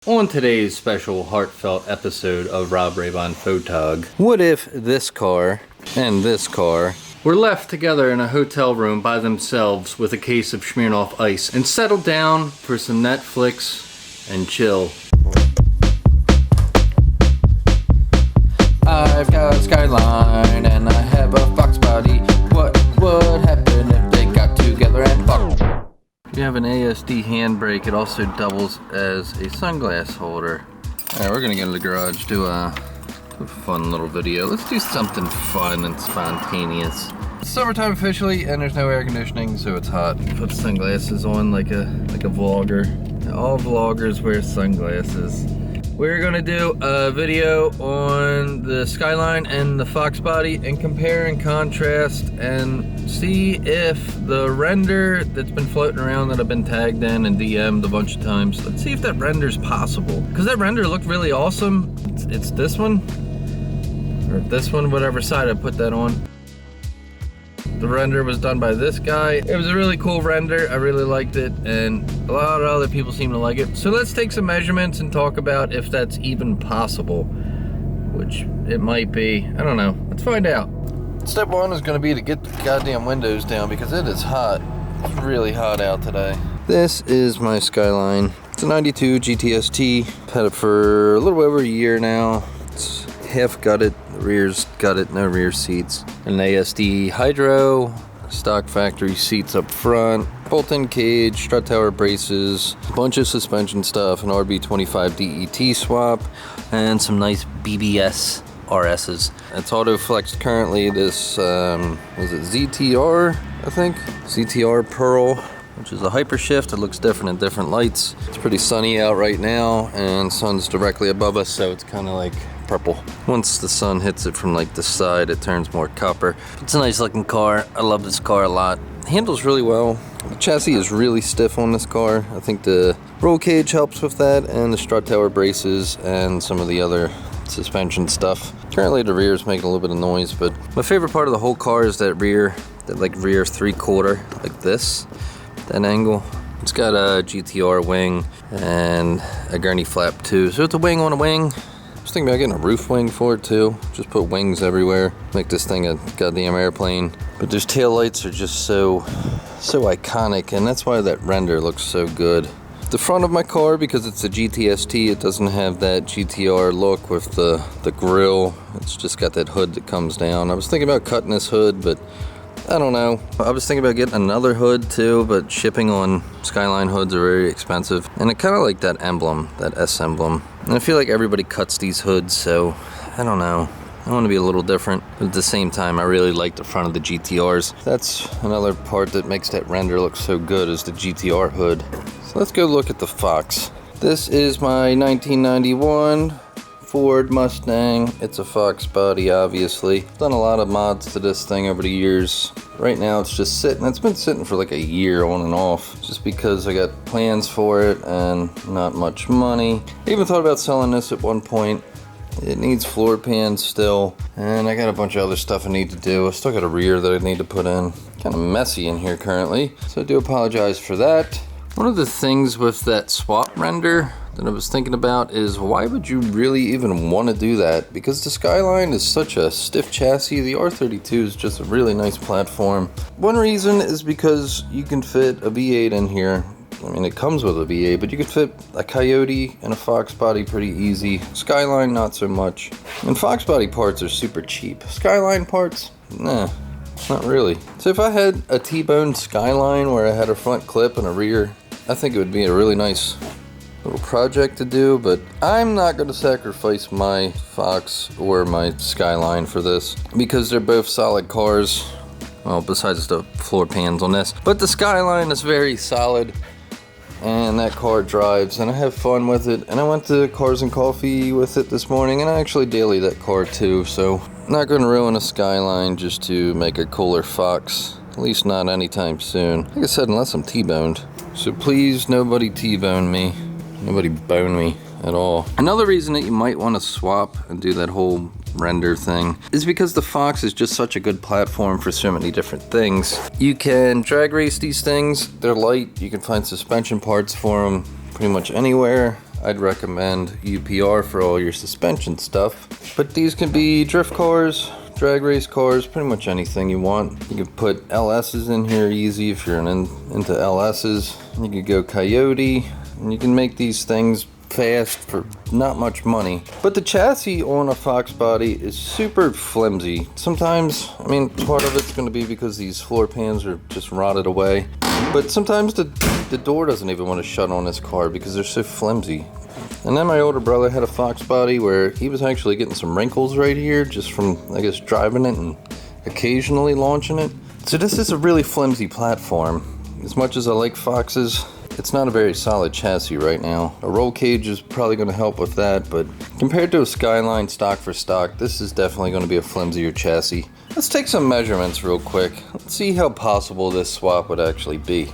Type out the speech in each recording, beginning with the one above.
On today's special heartfelt episode of Rob Raybon Photog, what if this car and this car were left together in a hotel room by themselves with a case of Smirnoff Ice and settled down for some Netflix and chill? I've got a Skyline and I have a Fox body. What would happen if they got together and fucked? If you have an ASD handbrake, it also doubles as a sunglass holder. Alright, we're gonna get in the garage, do a fun little video. Let's do something fun and spontaneous. It's summertime officially, and there's no air conditioning, so it's hot. Put sunglasses on like a vlogger. All vloggers wear sunglasses. We're gonna do a video on the Skyline and the Fox body and compare and contrast and see if the render that's been floating around that I've been tagged in and DM'd a bunch of times, let's see if that render's possible. Because that render looked really awesome. It's this one, or this one, whatever side I put that on. The render was done by this guy. It was a really cool render. I really liked it, and a lot of other people seem to like it. So let's take some measurements and talk about if that's even possible, which it might be. I don't know. Let's find out. Step one is going to be to get the goddamn windows down because it is hot. It's really hot out today. This is my Skyline. It's a 92 GTST. I've had it for a little over a year now. It's half gutted. The rear's gutted, no rear seats. An ASD hydro, stock factory seats up front, bolt-in cage, strut tower braces, a bunch of suspension stuff, an RB25 DET swap, and some nice BBS RSs. It's auto flexed currently. This was it ZTR, I think? ZTR Pearl, which is a hyper shift. It looks different in different lights. It's pretty sunny out right now, and sun's directly above us, so it's kind of like purple. Once the sun hits it from like the side, it turns more copper. It's a nice looking car. I love this car a lot. Handles really well. The chassis is really stiff on this car. I think the roll cage helps with that, and the strut tower braces and some of the other suspension stuff. Currently the rear is making a little bit of noise, but my favorite part of the whole car is that rear 3/4, like this, that angle. It's got a GTR wing and a gurney flap too. So it's a wing on a wing. I was thinking about getting a roof wing for it too. Just put wings everywhere. Make this thing a goddamn airplane. But those tail lights are just so iconic, and that's why that render looks so good. The front of my car, because it's a GTST, it doesn't have that GTR look with the grill. It's just got that hood that comes down. I was thinking about cutting this hood, but I don't know. I was thinking about getting another hood too, but shipping on Skyline hoods are very expensive. And I kind of like that emblem, that S emblem. And I feel like everybody cuts these hoods, so I don't know. I want to be a little different, but at the same time, I really like the front of the GTRs. That's another part that makes that render look so good, is the GTR hood. So let's go look at the Fox. This is my 1991 Ford Mustang. It's a Fox body, obviously. Done a lot of mods to this thing over the years. Right now it's just sitting. It's been sitting for like a year on and off, just because I got plans for it and not much money. I even thought about selling this at one point. It needs floor pans still, and I got a bunch of other stuff I need to do. I still got a rear that I need to put in. Kind of messy in here currently, so I do apologize for that. One of the things with that swap render that I was thinking about is, why would you really even want to do that? Because the Skyline is such a stiff chassis. The R32 is just a really nice platform. One reason is because you can fit a V8 in here. I mean, it comes with a V8, but you could fit a Coyote and a Fox body pretty easy. Skyline, not so much. And Fox body parts are super cheap. Skyline parts, nah, not really. So if I had a T-bone Skyline where I had a front clip and a rear, I think it would be a really nice little project to do, but I'm not going to sacrifice my Fox or my Skyline for this, because they're both solid cars. Well, besides the floor pans on this. But the Skyline is very solid, and that car drives, and I have fun with it. And I went to Cars and Coffee with it this morning, and I actually daily that car too, so I'm not going to ruin a Skyline just to make a cooler Fox. At least not anytime soon. Like I said, unless I'm T-boned. So please, nobody T-bone me. Nobody bone me at all. Another reason that you might want to swap and do that whole render thing is because the Fox is just such a good platform for so many different things. You can drag race these things. They're light. You can find suspension parts for them pretty much anywhere. I'd recommend UPR for all your suspension stuff. But these can be drift cars, drag race cars, pretty much anything you want. You can put LS's in here easy if you're into LS's. You could go Coyote, and you can make these things fast for not much money. But the chassis on a Fox body is super flimsy. Sometimes, I mean, part of it's going to be because these floor pans are just rotted away. But sometimes the door doesn't even want to shut on this car because they're so flimsy. And then my older brother had a Fox body where he was actually getting some wrinkles right here just from, I guess, driving it and occasionally launching it. So this is a really flimsy platform. As much as I like Foxes, it's not a very solid chassis right now. A roll cage is probably going to help with that, but compared to a Skyline stock for stock, this is definitely going to be a flimsier chassis. Let's take some measurements real quick. Let's see how possible this swap would actually be.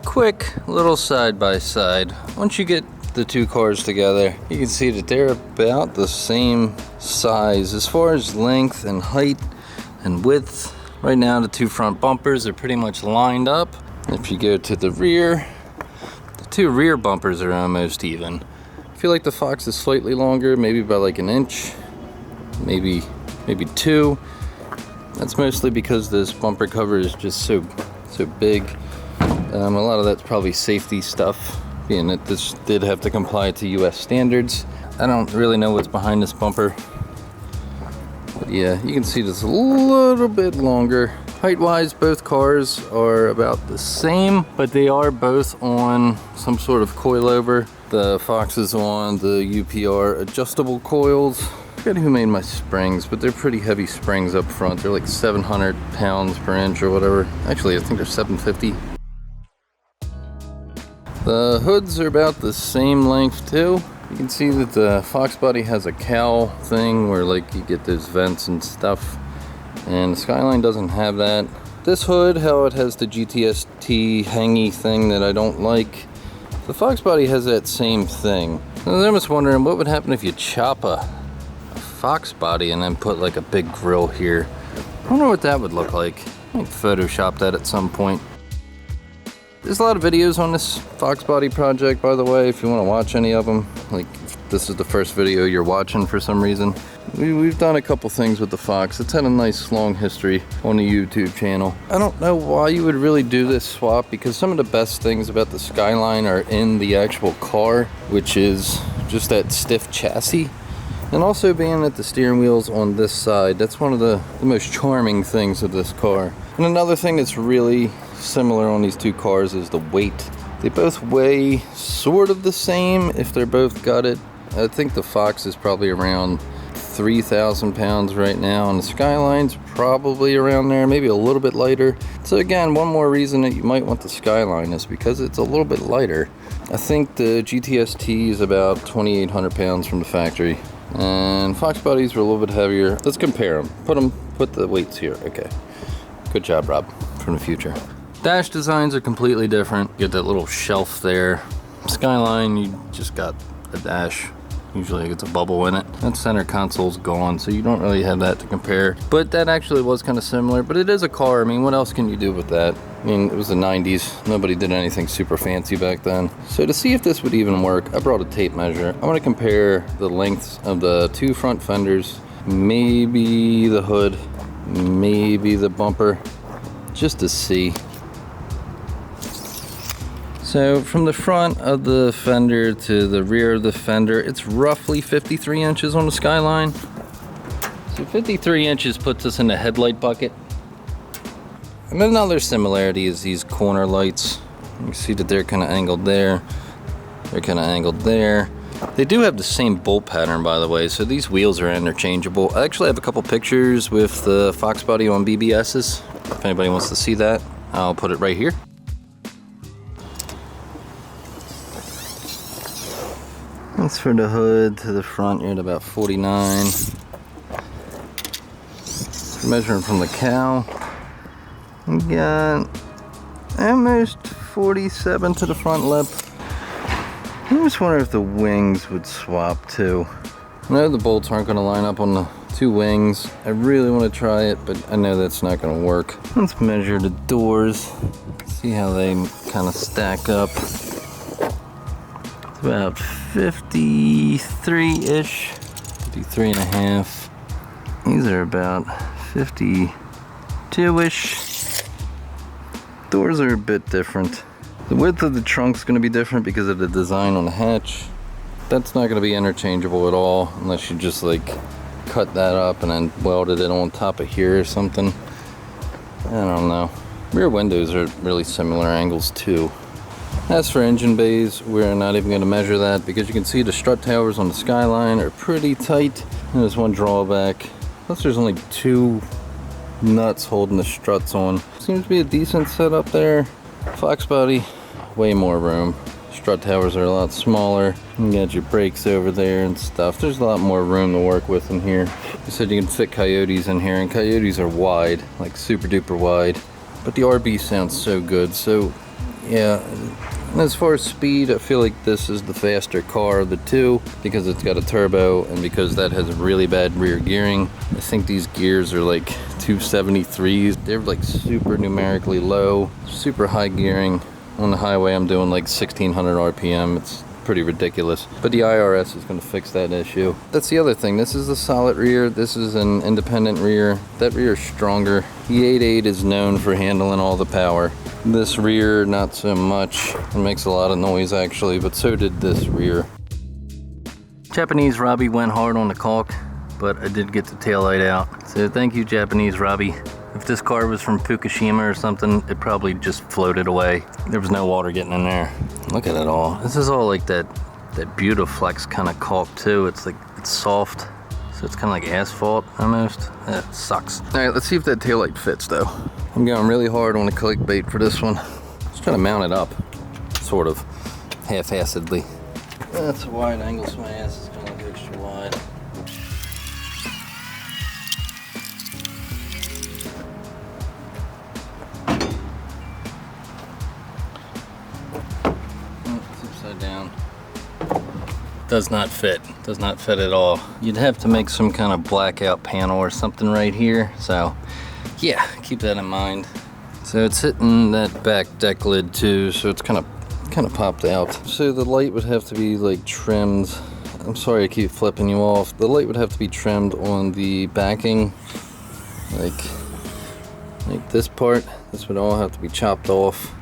Quick little side by side. Once you get the two cars together, you can see that they're about the same size as far as length and height and width. Right now the two front bumpers are pretty much lined up. If you go to the rear, the two rear bumpers are almost even. I feel like the Fox is slightly longer, maybe by like an inch, maybe 2. That's mostly because this bumper cover is just so big. A lot of that's probably safety stuff, being that this did have to comply to US standards. I don't really know what's behind this bumper, but yeah, you can see this a little bit longer. Height-wise, both cars are about the same, but they are both on some sort of coilover. The Fox is on the UPR adjustable coils. I forget who made my springs, but they're pretty heavy springs up front. They're like 700 pounds per inch or whatever. Actually, I think they're 750. The hoods are about the same length too. You can see that the Fox body has a cowl thing where like you get those vents and stuff, and the Skyline doesn't have that. This hood, how it has the GTST hangy thing that I don't like, the Fox body has that same thing. And I'm just wondering what would happen if you chop a Fox body and then put like a big grill here. I wonder what that would look like. I might Photoshop that at some point. There's a lot of videos on this Fox body project, by the way, if you want to watch any of them. Like, if this is the first video you're watching for some reason. We've done a couple things with the Fox. It's had a nice long history on the YouTube channel. I don't know why you would really do this swap, because some of the best things about the Skyline are in the actual car, which is just that stiff chassis. And also being that the steering wheel's on this side, that's one of the most charming things of this car. And another thing that's really similar on these two cars is the weight. They both weigh sort of the same if they're both gutted. I think the Fox is probably around 3,000 pounds right now, and the Skyline's probably around there, maybe a little bit lighter. So again, one more reason that you might want the Skyline is because it's a little bit lighter. I think the GTST is about 2,800 pounds from the factory, and Fox bodies were a little bit heavier. Let's compare them. Put the weights here. Okay. Good job, Rob, from the future. Dash designs are completely different. You get that little shelf there. Skyline, you just got a dash. Usually it gets a bubble in it. That center console's gone, so you don't really have that to compare. But that actually was kind of similar, but it is a car. I mean, what else can you do with that? I mean, it was the 90s. Nobody did anything super fancy back then. So to see if this would even work, I brought a tape measure. I want to compare the lengths of the two front fenders, maybe the hood, maybe the bumper, just to see. So from the front of the fender to the rear of the fender, it's roughly 53 inches on the Skyline. So 53 inches puts us in the headlight bucket. And then another similarity is these corner lights. You can see that they're kind of angled there. They're kind of angled there. They do have the same bolt pattern, by the way, so these wheels are interchangeable. I actually have a couple pictures with the Fox body on BBS's. If anybody wants to see that, I'll put it right here. That's for the hood to the front, you're at about 49. Measuring from the cowl, we got almost 47 to the front lip. I just wonder if the wings would swap too. I know the bolts aren't going to line up on the 2 wings. I really want to try it, but I know that's not going to work. Let's measure the doors, see how they kind of stack up. It's about 53-ish, 53.5. These are about 52-ish. Doors are a bit different. The width of the trunk's going to be different because of the design on the hatch. That's not going to be interchangeable at all unless you just like cut that up and then welded it on top of here or something. I don't know. Rear windows are really similar angles too. As for engine bays, we're not even going to measure that because you can see the strut towers on the Skyline are pretty tight. And there's one drawback. Plus there's only 2 nuts holding the struts on. Seems to be a decent setup there. Fox body, way more room. Strut towers are a lot smaller. You got your brakes over there and stuff. There's a lot more room to work with in here. You said you can fit Coyotes in here, and Coyotes are wide, like super duper wide. But the RB sounds so good, so yeah. And as far as speed, I feel like this is the faster car of the two because it's got a turbo and because that has really bad rear gearing. I think these gears are like 273s. They're like super numerically low, super high gearing. On the highway, I'm doing like 1600 RPM. It's pretty ridiculous. But the IRS is going to fix that issue. That's the other thing. This is a solid rear. This is an independent rear. That rear is stronger. The 8.8 is known for handling all the power. This rear, not so much. It makes a lot of noise actually, but so did this rear. Japanese Robbie went hard on the caulk, but I did get the taillight out. So thank you, Japanese Robbie. If this car was from Fukushima or something, it probably just floated away. There was no water getting in there. Look at it all. This is all like that Beautiflex kind of caulk too. It's like, it's soft. So it's kind of like asphalt almost. That sucks. All right, let's see if that taillight fits though. I'm going really hard on the clickbait for this one. Just trying to mount it up, sort of, half-assedly. That's a wide angle, so my ass is gonna look extra wide. It's upside down. Does not fit at all. You'd have to make some kind of blackout panel or something right here, so yeah, keep that in mind. So it's hitting that back deck lid too, so it's kind of popped out. So the light would have to be like trimmed. I'm sorry I keep flipping you off. The light would have to be trimmed on the backing, like this part. This would all have to be chopped off.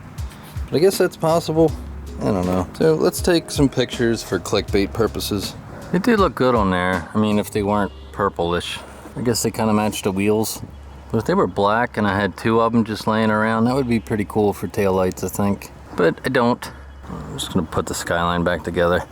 But I guess that's possible. I don't know. So let's take some pictures for clickbait purposes. It did look good on there. I mean, if they weren't purplish. I guess they kind of matched the wheels. But if they were black and I had 2 of them just laying around, that would be pretty cool for taillights, I think. But I don't. I'm just gonna put the Skyline back together.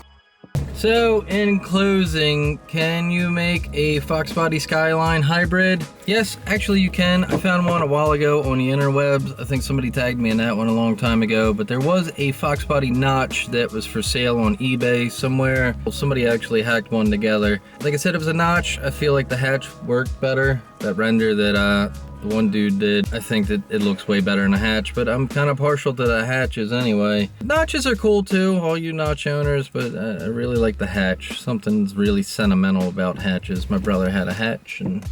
So, in closing, can you make a Fox Body Skyline hybrid? Yes, actually you can. I found one a while ago on the interwebs. I think somebody tagged me in that one a long time ago, but there was a Fox Body notch that was for sale on eBay somewhere. Well, somebody actually hacked one together. Like I said, it was a notch. I feel like the hatch worked better. That render that the one dude did, I think that it looks way better in a hatch, but I'm kind of partial to the hatches anyway. Notches are cool too, all you notch owners, but I really like the hatch. Something's really sentimental about hatches. My brother had a hatch and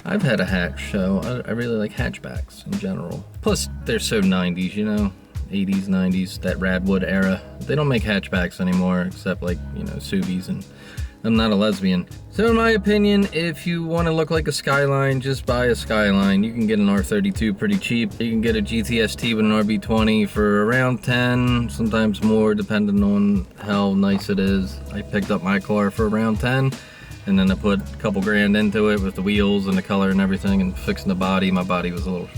I've had a hatch, so I really like hatchbacks in general. Plus, they're so 90s, you know? 80s, 90s, that Radwood era. They don't make hatchbacks anymore, except like, you know, Subies, and I'm not a lesbian. So in my opinion, if you want to look like a Skyline, just buy a Skyline. You can get an R32 pretty cheap. You can get a GTST with an RB20 for around 10, sometimes more, depending on how nice it is. I picked up my car for around 10, and then I put a couple grand into it with the wheels and the color and everything, and fixing the body. My body was a little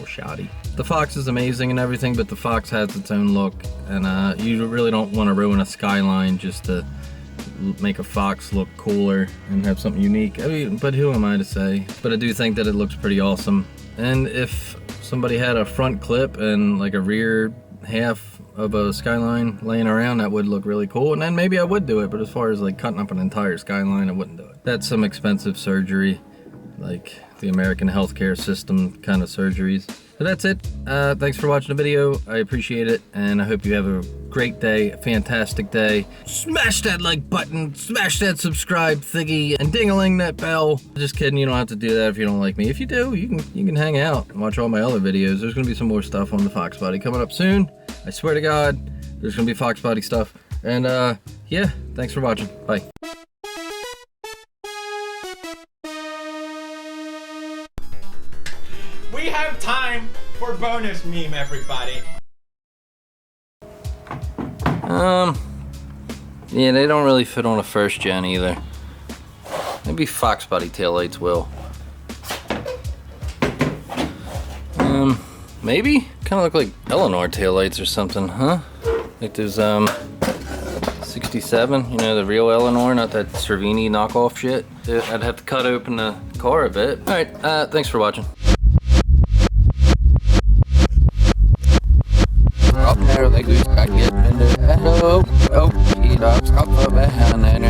shoddy. The Fox is amazing and everything, but the Fox has its own look, and you really don't want to ruin a Skyline just to make a Fox look cooler and have something unique. I mean, but who am I to say? But I do think that it looks pretty awesome. And if somebody had a front clip and like a rear half of a Skyline laying around, that would look really cool, and then maybe I would do it. But as far as like cutting up an entire Skyline, I wouldn't do it. That's some expensive surgery, like the American healthcare system kind of surgeries. So that's it. Thanks for watching the video. I appreciate it, and I hope you have a great day, a fantastic day. Smash that like button, smash that subscribe thingy, and ding-a-ling that bell. Just kidding, you don't have to do that if you don't like me. If you do, you can hang out and watch all my other videos. There's gonna be some more stuff on the Fox Body coming up soon. I swear to God, there's gonna be Fox Body stuff. And yeah, thanks for watching. Bye. We have time for bonus meme, everybody. Yeah, they don't really fit on a first gen either. Maybe Fox Body taillights will. Maybe? Kind of look like Eleanor taillights or something, huh? Like there's 67, you know, the real Eleanor, not that Cervini knockoff shit. I'd have to cut open the car a bit. Alright, thanks for watching. Up there, like we got get in the head. Oh, he does come from behind and